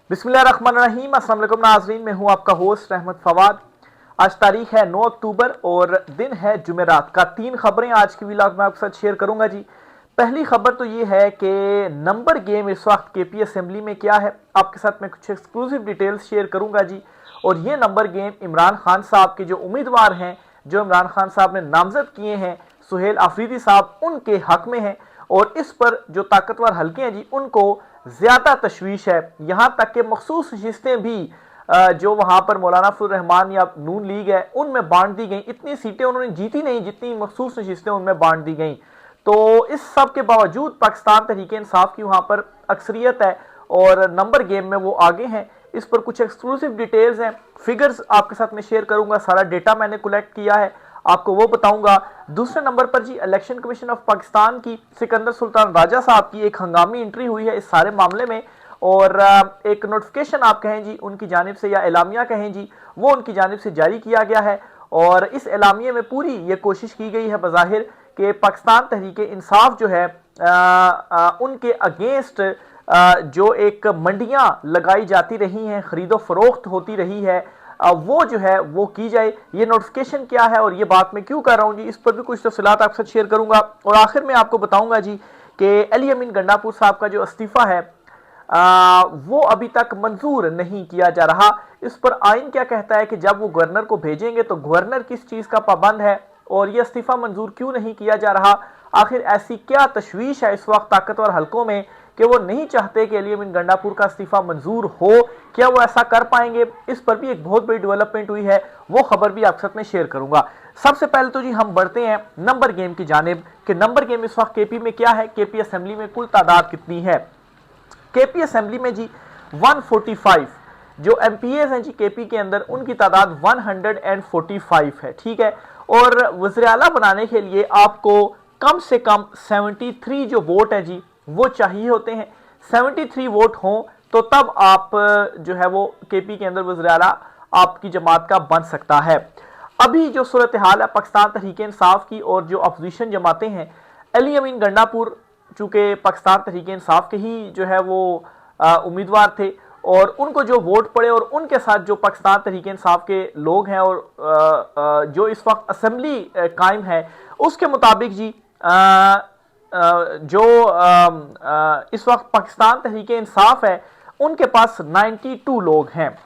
बिस्मिल्लाहिर्रहमानिर्रहीम। अस्सलाम वालेकुम नाज़रीन, मैं हूं आपका होस्ट रहमत फवाद। आज तारीख है 9 अक्टूबर और दिन है जुमेरात का। 3 खबरें आज की व्लॉग में आपके साथ शेयर करूंगा जी। पहली खबर तो ये है कि नंबर गेम इस वक्त केपी असेंबली में क्या है, आपके साथ मैं कुछ एक्सक्लूसिव डिटेल्स शेयर करूंगा जी। और ये नंबर गेम इमरान खान साहब के जो उम्मीदवार हैं, जो इमरान खान साहब ने नामजद किए हैं, सुहेल आफरीदी साहब, उनके हक में है। और इस पर जो ताकतवर हल्के हैं जी, उनको ज्यादा तशवीश है। यहां तक कि मखसूस नशिस्तें भी जो वहां पर मौलाना फजल रहमान या नून लीग है उनमें बांट दी गई। इतनी सीटें उन्होंने जीती नहीं जितनी मखसूस नशिस्तें उनमें बांट दी गई। तो इस सब के बावजूद पाकिस्तान तहरीके इंसाफ की वहां पर अक्सरियत है और नंबर गेम में वो आगे हैं। इस पर कुछ एक्सक्लूसिव डिटेल्स हैं, फिगर्स आपके साथ में शेयर करूंगा। सारा डेटा मैंने कलेक्ट किया है, आपको वो बताऊंगा। दूसरे नंबर पर जी इलेक्शन कमीशन ऑफ पाकिस्तान की सिकंदर सुल्तान राजा साहब की एक हंगामी एंट्री हुई है इस सारे मामले में। और एक नोटिफिकेशन आप कहें जी उनकी जानिब से, या एलामिया कहें जी, वो उनकी जानिब से जारी किया गया है। और इस एलामिया में पूरी ये कोशिश की गई है बज़ाहिर कि पाकिस्तान तहरीके इंसाफ जो है उनके अगेंस्ट जो एक मंडियां लगाई जाती रही हैं, खरीदो फरोख्त होती रही है, वो जो है वो की जाए। ये नोटिफिकेशन क्या है और ये बात मैं क्यों कर रहा हूं जी, इस पर भी कुछ तफसीलात आपके साथ शेयर करूंगा। और आखिर में आपको बताऊंगा जी कि अली अमीन गंडापुर साहब का जो इस्तीफा है वो अभी तक मंजूर नहीं किया जा रहा। इस पर आइन क्या कहता है कि जब वो गवर्नर को भेजेंगे तो गवर्नर किस चीज का पाबंद है और ये इस्तीफा मंजूर क्यों नहीं किया जा रहा। आखिर ऐसी क्या तशवीश है इस वक्त ताकतवर हलकों में कि वो नहीं चाहते कि अली अमीन गंडापुर का इस्तीफा मंजूर हो। क्या वो ऐसा कर पाएंगे, इस पर भी एक बहुत बड़ी डेवलपमेंट हुई है, वो खबर भी आपके साथ में शेयर करूंगा। सबसे पहले तो जी हम बढ़ते हैं नंबर गेम की जानिब कि नंबर गेम इस वक्त केपी में क्या है, केपी असेंबली में कुल तादाद कितनी है। केपी असेंबली में जी 145 जो एमपीएस हैं जी केपी के अंदर, उनकी तादाद 145 है, ठीक है। और वज़ीर आला बनाने के लिए आपको कम से कम 73 जो वोट है जी वो चाहिए होते हैं। 73 वोट हों तो तब आप जो है वो केपी के अंदर वज़ीर आला आपकी जमात का बन सकता है। अभी जो सूरत हाल है पाकिस्तान तहरीक इंसाफ की और जो अपोजिशन जमातें हैं, अली अमीन गंडापुर चूंकि पाकिस्तान तहरीक इंसाफ के ही जो है वो उम्मीदवार थे और उनको जो वोट पड़े और उनके साथ जो पाकिस्तान तहरीक इंसाफ के लोग हैं और जो इस वक्त असेंबली कायम है उसके मुताबिक जी जो इस वक्त पाकिस्तान तहरीक इंसाफ है उनके पास 92 लोग हैं।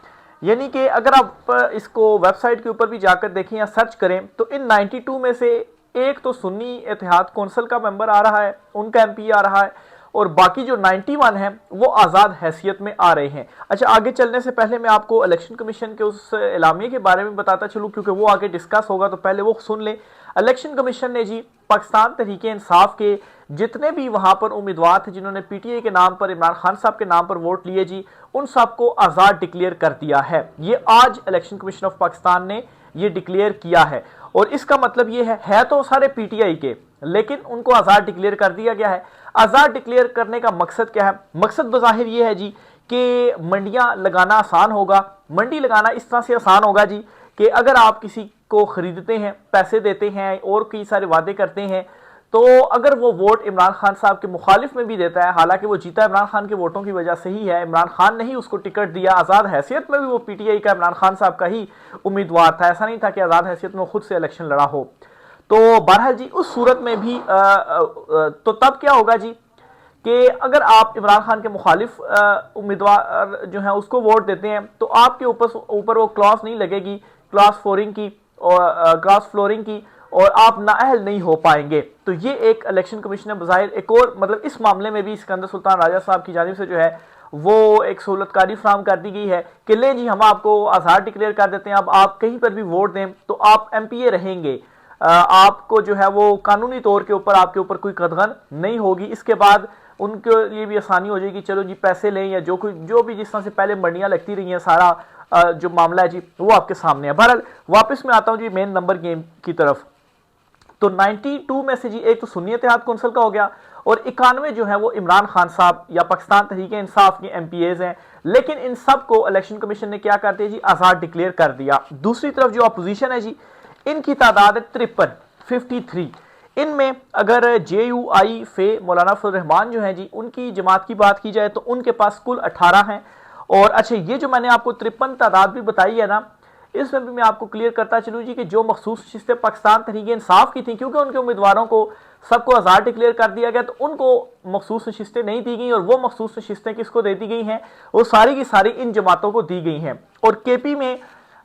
यानी कि अगर आप इसको वेबसाइट के ऊपर भी जाकर देखें या सर्च करें तो इन 92 में से एक तो सुन्नी इत्तेहाद कौंसिल का मेंबर आ रहा है, उनका एमपी आ रहा है, और बाकी जो 91 हैं वो आज़ाद हैसियत में आ रहे हैं। अच्छा, आगे चलने से पहले मैं आपको इलेक्शन कमीशन के उस एलामिया के बारे में बताता चलूँ क्योंकि वो आगे डिस्कस होगा, तो पहले वो सुन लें। इलेक्शन कमीशन ने जी पाकिस्तान तहरीक इंसाफ के जितने भी वहां पर उम्मीदवार थे जिन्होंने पीटीआई के नाम पर, इमरान खान साहब के नाम पर वोट लिए जी, उन सबको आज़ाद डिक्लेयर कर दिया है। ये आज इलेक्शन कमीशन ऑफ पाकिस्तान ने ये डिक्लेयर किया है। और इसका मतलब ये है तो सारे पीटीआई के, लेकिन उनको आज़ाद डिक्लेयर कर दिया गया है। आज़ाद डिक्लेयर करने का मकसद क्या है? मकसद बज़ाहिर ये है जी कि मंडियां लगाना आसान होगा। मंडी लगाना इस तरह से आसान होगा जी कि अगर आप किसी को खरीदते हैं, पैसे देते हैं और कई सारे वादे करते हैं, तो अगर वो वोट इमरान खान साहब के मुखालिफ में भी देता है, हालांकि वो जीता इमरान खान के वोटों की वजह से ही है, इमरान खान ने ही उसको टिकट दिया, आज़ाद हैसियत में भी वो पीटीआई का इमरान खान साहब का ही उम्मीदवार था, ऐसा नहीं था कि आज़ाद हैसियत में खुद से इलेक्शन लड़ा हो। तो बहरहाल जी उस सूरत में भी तो तब क्या होगा जी कि अगर आप इमरान खान के मुखालिफ उम्मीदवार जो है उसको वोट देते हैं तो आपके ऊपर वो क्लॉज नहीं लगेगी, क्लॉज फ्लोरिंग की और क्रॉस फ्लोरिंग की, और आप नाअहल नहीं हो पाएंगे। तो ये एक इलेक्शन कमीशन ने बज़ाहिर एक और मतलब इस मामले में भी सिकंदर सुल्तान राजा साहब की जानिब से जो है वो एक सहूलतकारी फ्राहम कर दी गई है कि ले जी हम आपको आज़ाद डिक्लेयर कर देते हैं, अब आप कहीं पर भी वोट दें तो आप एमपीए रहेंगे, आपको जो है वो कानूनी तौर के ऊपर आपके ऊपर कोई कदगन नहीं होगी। इसके बाद उनके लिए भी आसानी हो जाएगी, चलो जी पैसे लें या जो भी जिस तरह से पहले मंडियां लगती रही हैं, सारा जो मामला है जी वो आपके सामने है। बहरहाल वापस मैं आता हूं जी मेन नंबर गेम की तरफ। तो 92 में से जी एक तो सुन्नी इत्तेहाद कौंसिल का हो गया और 91 जो है वो इमरान खान साहब या पाकिस्तान तहरीक इंसाफ के एमपीएज हैं। लेकिन इन सब को इलेक्शन कमीशन ने क्या कर दिया जी, आज़ाद डिक्लेयर कर दिया। दूसरी तरफ जो अपोजिशन है जी, इनकी तादाद है 53। इनमें अगर JUI फे मौलाना फजल रहमान जो है जी उनकी जमात की बात की जाए तो उनके पास कुल 18 हैं और अच्छा, ये जो मैंने आपको 53 तादाद भी बताई है ना, इसमें भी मैं आपको क्लियर करता चलूँ जी कि जो मखसूस नशिस्तें पाकिस्तान तहरीक इंसाफ की थी, क्योंकि उनके उम्मीदवारों को सबको आज़ाद डिक्लेयर कर दिया गया, तो उनको मखसूस नशिस्तें नहीं दी गई, और वो मखसूस नशिस्तें किसको दे दी गई हैं, वो सारी की सारी इन जमातों को दी गई हैं। और केपी में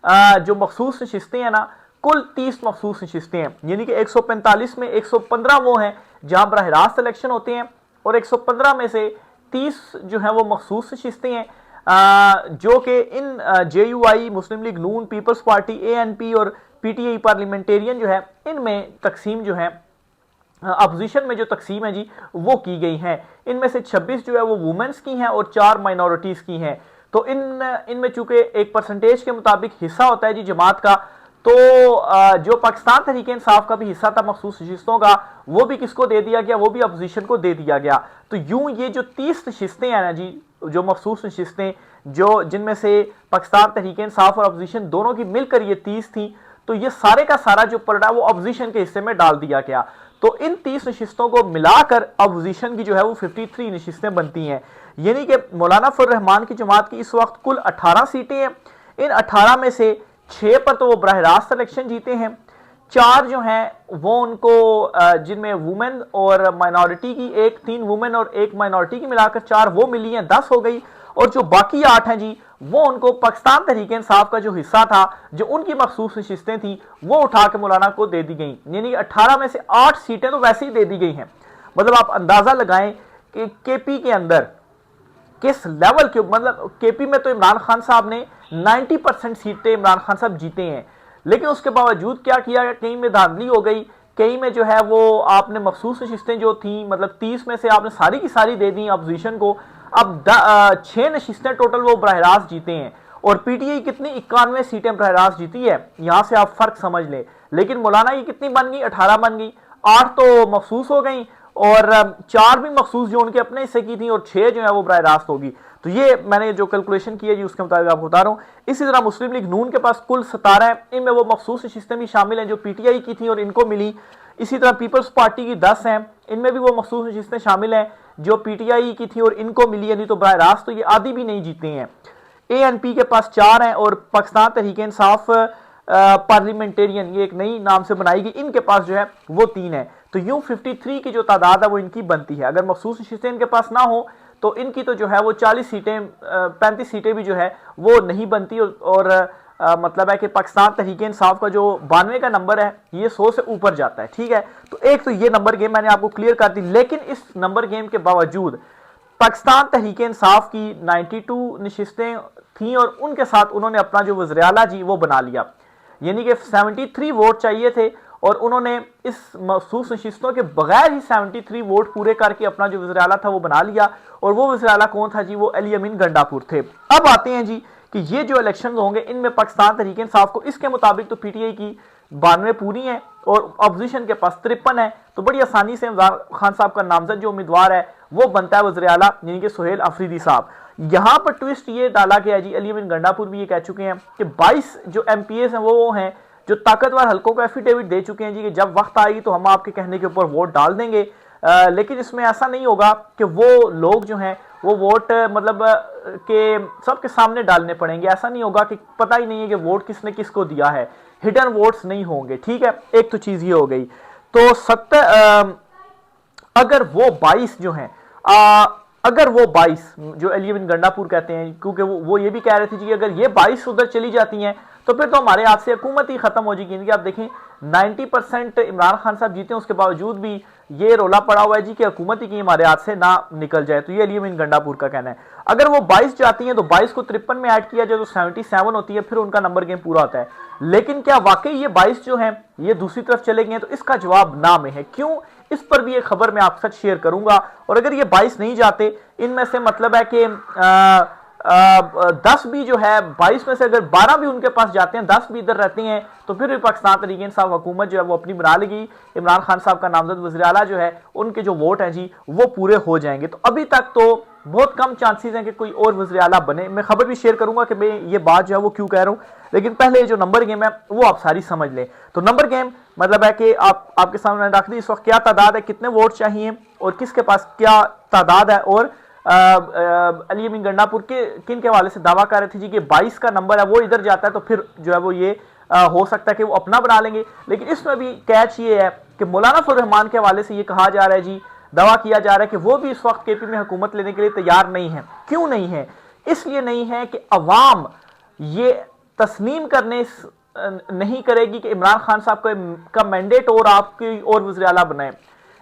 जो मखसूस नशिस्तें हैं ना, कुल 30 मखसूस नशिस्तें हैं, यानी कि 145 में 115 वो हैं जहां बराह रास्त इलेक्शन होते हैं, और 115 में से 30 जो है वो मखसूस नशिस्तें हैं, जो कि इन JUI, मुस्लिम लीग नून, पीपल्स पार्टी, ANP और PTI पार्लियामेंटेरियन जो है, इनमें तकसीम जो है अपोजिशन में जो तकसीम है जी वो की गई है। इनमें से 26 जो है वो वुमेन्स की हैं और 4 माइनॉरिटीज़ की हैं। तो इनमें चूंकि एक परसेंटेज के मुताबिक हिस्सा होता है जी जमात का, तो जो पाकिस्तान तहरीक इंसाफ का भी हिस्सा था मखसूस नशिस्तों का, वो भी किसको दे दिया गया, वो भी अपोजिशन को दे दिया गया। तो यूं ये जो 30 नशिस्तें हैं ना जी, जो मखसूस नशिस्तें, जो जिनमें से पाकिस्तान तहरीक इंसाफ और अपोजिशन दोनों की मिलकर ये 30 थी, तो ये सारे का सारा जो पलड़ा वो अपोजिशन के हिस्से में डाल दिया गया। तो इन 30 नशिस्तों को मिलाकर अपोजिशन की जो है वो 53 नशिस्तें बनती हैं, यानी कि मौलाना फजल रहमान की जमात की इस वक्त कुल 18 सीटें हैं। इन 18 में से 6 पर तो वो बराह रास्त इलेक्शन जीते हैं, 4 जो हैं वो उनको जिनमें वुमेन और माइनॉरिटी की 3 वुमेन और 1 माइनॉरिटी की मिलाकर 4 वो मिली हैं, 10 हो गई। और जो बाकी 8 हैं जी, वो उनको पाकिस्तान तहरीक इंसाफ का जो हिस्सा था, जो उनकी मखसूस नशिस्तें थी, वो उठा के मौलाना को दे दी गई, यानी 18 में से 8 सीटें तो वैसे ही दे दी गई हैं। मतलब आप अंदाजा लगाएं कि केपी के अंदर किस लेवल के, मतलब केपी में तो इमरान खान साहब ने 90% सीटें इमरान खान साहब जीते हैं, लेकिन उसके बावजूद क्या किया, कहीं में धांधली हो गई, कहीं में जो है वो आपने मखसूस नशिस्तें जो थी, मतलब 30 में से आपने सारी की सारी दे दी अपोजिशन को। अब 6 नशिस्तें टोटल वो बराह रास्त जीते हैं, और पीटीआई कितनी 91 सीटें बराह रास्त जीती है, यहां से आप फर्क समझ लें। लेकिन मौलाना की कितनी बन गई, 18 बन गई, 8 तो मखसूस हो गई, और 4 भी मखसूस जो उनके अपने हिस्से की थी, और 6 जो है वो बराह रास्त होगी। तो ये मैंने जो कैलकुलेशन की है जी उसके मुताबिक आपको बता रहा हूँ। इसी तरह मुस्लिम लीग नून के पास कुल 17 है, इनमें वो मखसूस नशिस्तें भी शामिल हैं जो पीटीआई की थी और इनको मिली। इसी तरह पीपल्स पार्टी की 10 हैं, इनमें भी वो मखसूस नशिस्तें शामिल हैं जो पीटीआई की थी और इनको मिली है, नहीं तो बराह रास्त तो ये आधी भी नहीं जीते हैं। ANP के पास 4 हैं, और पाकिस्तान तहरीक इंसाफ पार्लियामेंटेरियन, ये एक नई नाम से बनाई गई, इनके पास जो है वो 3 है। तो यूं 53 की जो तादाद है वो इनकी बनती है। अगर मखसूस नशिस्तें इनके पास ना हो तो इनकी तो जो है वो 40 सीटें 35 सीटें भी जो है वो नहीं बनती, और मतलब है कि पाकिस्तान तहरीक इंसाफ का जो 92 का नंबर है ये 100 से ऊपर जाता है। ठीक है, तो एक तो ये नंबर गेम मैंने आपको क्लियर कर दी, लेकिन इस नंबर गेम के बावजूद पाकिस्तान तहरीक इंसाफ की 92 नशिस्तें थी, और उनके साथ उन्होंने अपना जो वज़ीर आला जी वो बना लिया, यानी कि 73 वोट चाहिए थे, और उन्होंने इस मखसूस नशिस्तों के बगैर ही 73 वोट पूरे करके अपना जो वज़ीर आला था वो बना लिया। और वो वज़ीर आला कौन था जी, वो अली अमीन गंडापुर थे। अब आते हैं जी कि ये जो इलेक्शन होंगे इनमें पाकिस्तान तहरीक इंसाफ को, इसके मुताबिक तो पीटीआई की 92 पूरी हैं और अपोजिशन के पास 53 है, तो बड़ी आसानी से इमरान खान साहब का नामजद जो उम्मीदवार है वो बनता है वज़ीर आला, यानी कि सुहेल अफरीदी साहब। यहां पर ट्विस्ट ये डाला गया जी, अली अमीन गंडापुर भी ये कह चुके हैं कि 22 जो MPs हैं वो हैं जो ताकतवर हल्कों को एफिडेविट दे चुके हैं जी कि जब वक्त आएगी तो हम आपके कहने के ऊपर वोट डाल देंगे। लेकिन इसमें ऐसा नहीं होगा कि वो लोग जो हैं वो वोट मतलब के सबके सामने डालने पड़ेंगे, ऐसा नहीं होगा कि पता ही नहीं है कि वोट किसने किसको दिया है, हिडन वोट्स नहीं होंगे। ठीक है, एक तो चीज ये हो गई। तो 70 अगर वो 22 जो हैं अगर वो 22 जो अली अमीन गंडापुर कहते हैं, क्योंकि वो ये भी कह रहे थे जी अगर ये 22 उधर चली जाती हैं तो फिर तो हमारे हाथ से हुकूमत ही खत्म हो जाएगी। आप देखें 90% इमरान खान साहब जीते, उसके बावजूद भी ये रोला पड़ा हुआ है जी कि हुकूमत ही की हमारे हाथ से ना निकल जाए। तो ये अली अमीन गंडापुर का कहना है। अगर वो 22 जाती हैं तो 22 को 53 में ऐड किया जाए तो 77 होती है, फिर उनका नंबर गेम पूरा होता है। लेकिन क्या वाकई ये 22 जो हैं ये दूसरी तरफ चले गए? तो इसका जवाब ना में है। क्यों? इस पर भी एक खबर मैं आपके साथ शेयर करूंगा। और अगर ये 22 नहीं जाते, इनमें से मतलब है कि 10 भी जो है 22 में से अगर 12 भी उनके पास जाते हैं, 10 भी इधर रहते हैं, तो फिर भी पाकिस्तान तहरीक इंसाफ हुकूमत जो है वो अपनी बना लेगी। इमरान खान साहब का नामजद वज़ीर आला जो है उनके जो वोट हैं जी वो पूरे हो जाएंगे। तो अभी तक तो बहुत कम चांसेस हैं कि कोई और वज़ीर आला बने। मैं खबर भी शेयर करूंगा कि मैं ये बात जो है वो क्यों कह रहा हूं, लेकिन पहले जो नंबर गेम है वो आप सारी समझ लें। तो नंबर गेम मतलब है कि आपके सामने रख दी इस वक्त क्या तादाद है, कितने वोट चाहिए और किसके पास क्या तादाद है, और अली अमीन गंडापुर के किन के हवाले से दावा कर रहे थे जी कि 22 का नंबर है वो इधर जाता है तो फिर जो है वो ये हो सकता है कि वो अपना बना लेंगे। लेकिन इसमें भी कैच ये है कि मौलाना फजल रहमान के हवाले से ये कहा जा रहा है जी, दावा किया जा रहा है कि वो भी इस वक्त केपी में हुकूमत लेने के लिए तैयार नहीं है। क्यों नहीं है? इसलिए नहीं है कि अवाम ये तस्लीम करने नहीं करेगी कि इमरान खान साहब का मैंडेट और आपकी और वज़ीर आला बनाए।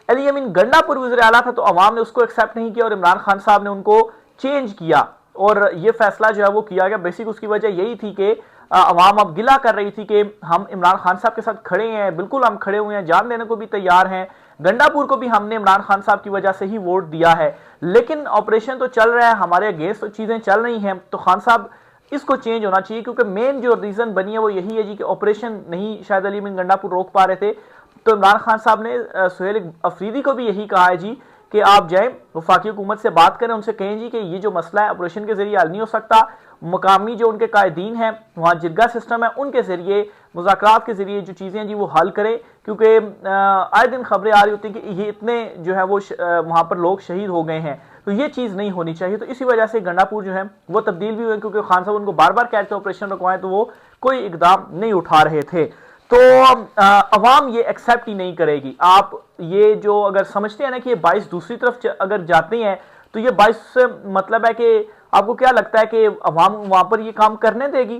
अली अमीन गंडापुर वज़ीर आला था तो अवाम ने उसको एक्सेप्ट नहीं किया और इमरान खान साहब ने उनको चेंज किया और ये फैसला जो है वो किया गया। बेसिक उसकी वजह यही थी कि अवाम अब गिला कर रही थी कि हम इमरान खान साहब के साथ खड़े हैं, बिल्कुल हम खड़े हुए हैं, जान देने को भी तैयार हैं। गंडापुर को भी हमने इमरान खान साहब की वजह से ही वोट दिया है, लेकिन ऑपरेशन तो चल रहा है, हमारे अगेंस्ट तो चीजें चल रही हैं, तो खान साहब इसको चेंज होना चाहिए। क्योंकि मेन जो रीजन बनी है वो यही है जी कि ऑपरेशन नहीं शायद अली अमीन गंडापुर रोक पा रहे थे। तो इमरान खान साहब ने सुहेल अफरीदी को भी यही कहा है जी कि आप जाएं वफाकी हुकूमत से बात करें, उनसे कहें जी कि ये जो मसला है ऑपरेशन के जरिए हल नहीं हो सकता, मकामी जो उनके कायदीन हैं वहाँ जिरगा सिस्टम है उनके जरिए मुज़ाकरात के जरिए जो चीज़ें जी वो हल करें। क्योंकि आए दिन खबरें आ रही होती हैं कि ये इतने जो है वो वहाँ पर लोग शहीद हो गए हैं, तो ये चीज़ नहीं होनी चाहिए। तो इसी वजह से गंडापुर जो है वो तब्दील भी हुए, क्योंकि खान साहब उनको बार बार कहते ऑपरेशन रुकवाएं तो वो कोई इकदाम नहीं उठा रहे थे। तो अवाम ये एक्सेप्ट ही नहीं करेगी। आप ये जो अगर समझते हैं ना कि ये 22 दूसरी तरफ अगर जाते हैं तो ये 22 से मतलब है कि आपको क्या लगता है कि अवाम वहां पर ये काम करने देगी?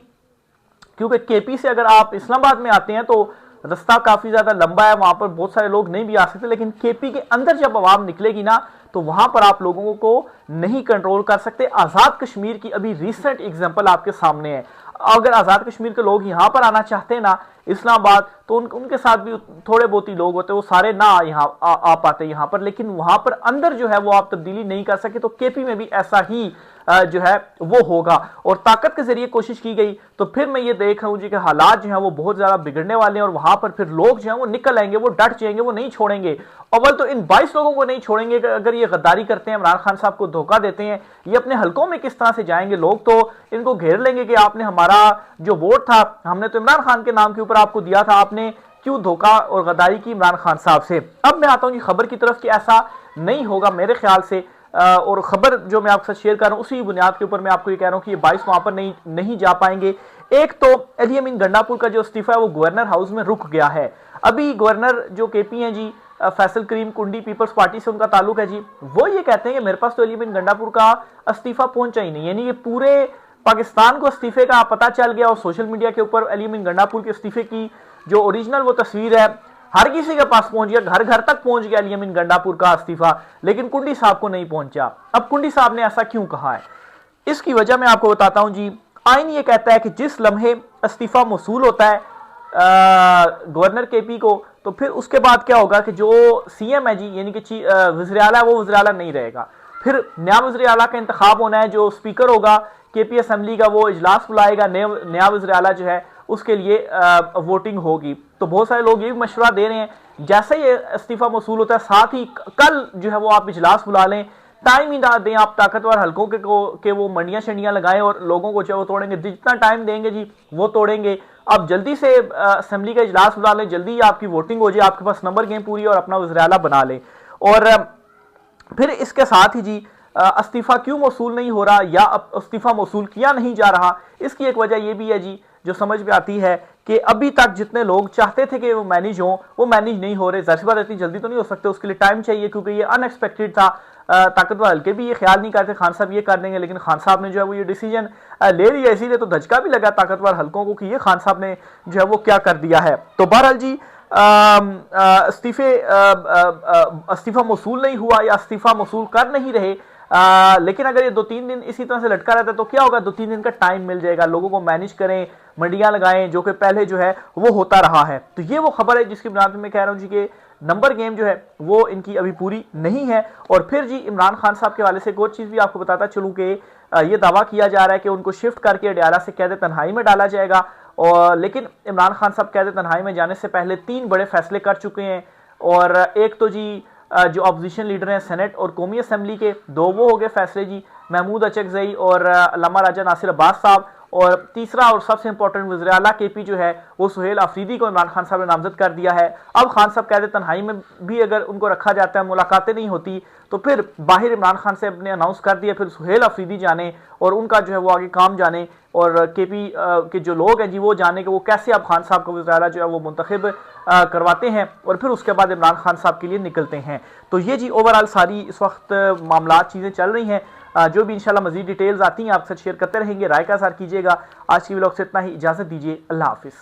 क्योंकि केपी से अगर आप इस्लामाबाद में आते हैं तो रास्ता काफी ज्यादा लंबा है, वहां पर बहुत सारे लोग नहीं भी आ सकते, लेकिन केपी के अंदर जब अवाम निकलेगी ना तो वहां पर आप लोगों को नहीं कंट्रोल कर सकते। आजाद कश्मीर की अभी रिसेंट एग्जांपल आपके सामने है। अगर आजाद कश्मीर के लोग यहां पर आना चाहते हैं ना इस्लामाबाद, तो उनके साथ भी थोड़े बहुत ही लोग होते हैं, वो सारे ना यहाँ आ पाते यहाँ पर, लेकिन वहां पर अंदर जो है वो आप तब्दीली नहीं कर सके। तो केपी में भी ऐसा ही जो है वो होगा और ताकत के जरिए कोशिश की गई। तो फिर मैं ये देख रहा हूं जी कि हालात जो है वो बहुत ज्यादा बिगड़ने वाले हैं और वहां पर फिर लोग जो है वो निकल आएंगे, वो डट जाएंगे, वो नहीं छोड़ेंगे। अव्वल तो इन 22 लोगों को नहीं छोड़ेंगे अगर ये गद्दारी करते हैं, इमरान खान साहब को धोखा देते हैं। ये अपने हलकों में किस तरह से जाएंगे, लोग तो इनको घेर लेंगे कि आपने हमारा जो वोट था हमने तो इमरान खान के नाम के ऊपर आपको दिया था, आपने क्यों धोखा और गद्दारी की इमरान खान साहब से। अब मैं आता हूं जी खबर की तरफ कि ऐसा नहीं होगा मेरे ख्याल से। और खबर जो मैं आपके साथ शेयर कर रहा हूं उसी बुनियाद के ऊपर मैं आपको ये कह रहा हूं कि ये 22 वहां पर नहीं जा पाएंगे। एक तो अली अमीन गंडापुर का जो इस्तीफा है वो गवर्नर हाउस में रुक गया है। अभी गवर्नर जो केपी हैं जी फैसल करीम कुंडी पीपल्स पार्टी से उनका ताल्लुक है जी, वो ये कहते हैं कि मेरे पास तो अली अमीन गंडापुर का इस्तीफा पहुंचा ही नहीं, यानी ये पूरे पाकिस्तान को इस्तीफे का पता चल गया और सोशल मीडिया के ऊपर अली अमीन गंडापुर के इस्तीफे की जो ओरिजिनल वो तस्वीर है हर किसी के पास पहुंच गया, घर घर तक पहुंच गया अली अमीन गंडापुर का इस्तीफा, लेकिन कुंडी साहब को नहीं पहुंचा। अब कुंडी साहब ने ऐसा क्यों कहा है, इसकी वजह मैं आपको बताता हूं जी। आईन ये कहता है कि जिस लम्हे इस्तीफा मौसूल होता है गवर्नर केपी को, तो फिर उसके बाद क्या होगा कि जो सीएम है जी यानी कि वज़ीर आला है वो वज़ीर आला नहीं रहेगा, फिर नया वज़ीर आला का इंतखाब होना है, जो स्पीकर होगा केपी असेंबली का वो इजलास बुलाएगा, नया वज़ीर आला जो है उसके लिए वोटिंग होगी। तो बहुत सारे लोग ये भी मशवरा दे रहे हैं जैसे ही इस्तीफा मौसूल होता है साथ ही कल जो है वो आप इजलास बुला लें, टाइम ही ना दें आप ताकतवर हल्कों के वो मंडियां शंडियां लगाएं और लोगों को जो वो तोड़ेंगे, जितना टाइम देंगे जी वो तोड़ेंगे। अब जल्दी से असेंबली का इजलास बुला लें, जल्दी आपकी वोटिंग हो जाए, आपके पास नंबर गेम पूरी और अपना वज़ीर आला बना लें। और फिर इसके साथ ही जी इस्तीफा क्यों मौसूल नहीं हो रहा या इस्तीफा मौसूल किया नहीं जा रहा, इसकी एक वजह यह भी है जी जो समझ में आती है कि अभी तक जितने लोग चाहते थे कि वो मैनेज हो वो मैनेज नहीं हो रहे। जाहिर सी बात इतनी जल्दी तो नहीं हो सकते, उसके लिए टाइम चाहिए क्योंकि ये अनएक्सपेक्टेड था। ताकतवर हल्के भी ये ख्याल नहीं करते खान साहब ये कर देंगे, लेकिन खान साहब ने जो है वो ये डिसीजन ले लिया, इसीलिए तो धचका भी लगा ताकतवर हल्कों को कि ये खान साहब ने जो है वो क्या कर दिया है। तो बहरहाल जी इस्तीफा मौसूल नहीं हुआ या इस्तीफा मौसूल कर नहीं रहे, लेकिन अगर ये 2-3 दिन इसी तरह से लटका रहता है तो क्या होगा, 2-3 दिन का टाइम मिल जाएगा, लोगों को मैनेज करें, मंडियां लगाएं, जो कि पहले जो है वो होता रहा है। तो ये वो खबर है जिसकी बुनियाद में मैं कह रहा हूं जी कि नंबर गेम जो है वो इनकी अभी पूरी नहीं है। और फिर जी इमरान खान साहब के हवाले से एक और चीज भी आपको बताता चलूं कि ये दावा किया जा रहा है कि उनको शिफ्ट करके अडयाला से कैद तन्हाई में डाला जाएगा। और लेकिन इमरान खान साहब कैद तन्हाई में जाने से पहले 3 बड़े फैसले कर चुके हैं। और एक तो जी जो अपोजिशन लीडर हैं सेनेट और कौमी असेंबली के, 2 वो हो गए फैसले जी, महमूद अचकजई और अल्लामा राजा नासिर अब्बास साहब। और तीसरा और सबसे इंपॉर्टेंट वज़ीर आला केपी जो है वो सुहेल अफरीदी को इमरान खान साहब ने नामजद कर दिया है। अब खान साहब कहते तन्हाई में भी अगर उनको रखा जाता है, मुलाकातें नहीं होती, तो फिर बाहर इमरान खान साहब ने अनाउंस कर दिया, फिर सुहेल अफरीदी जाने और उनका जो है वो आगे काम जाने, और केपी के जो लोग हैं जी वो जाने कि वो कैसे अब खान साहब को वज़ीर जो है वो मुंतखब करवाते हैं और फिर उसके बाद इमरान खान साहब के लिए निकलते हैं। तो ये जी ओवरऑल सारी इस वक्त मामला चीज़ें चल रही हैं। जो भी इंशाल्लाह मजीद डिटेल्स आती हैं आपके साथ शेयर करते रहेंगे। राय का इज़हार कीजिएगा। आज की व्लॉग से इतना ही, इजाज़त दीजिए। अल्लाह हाफिज़।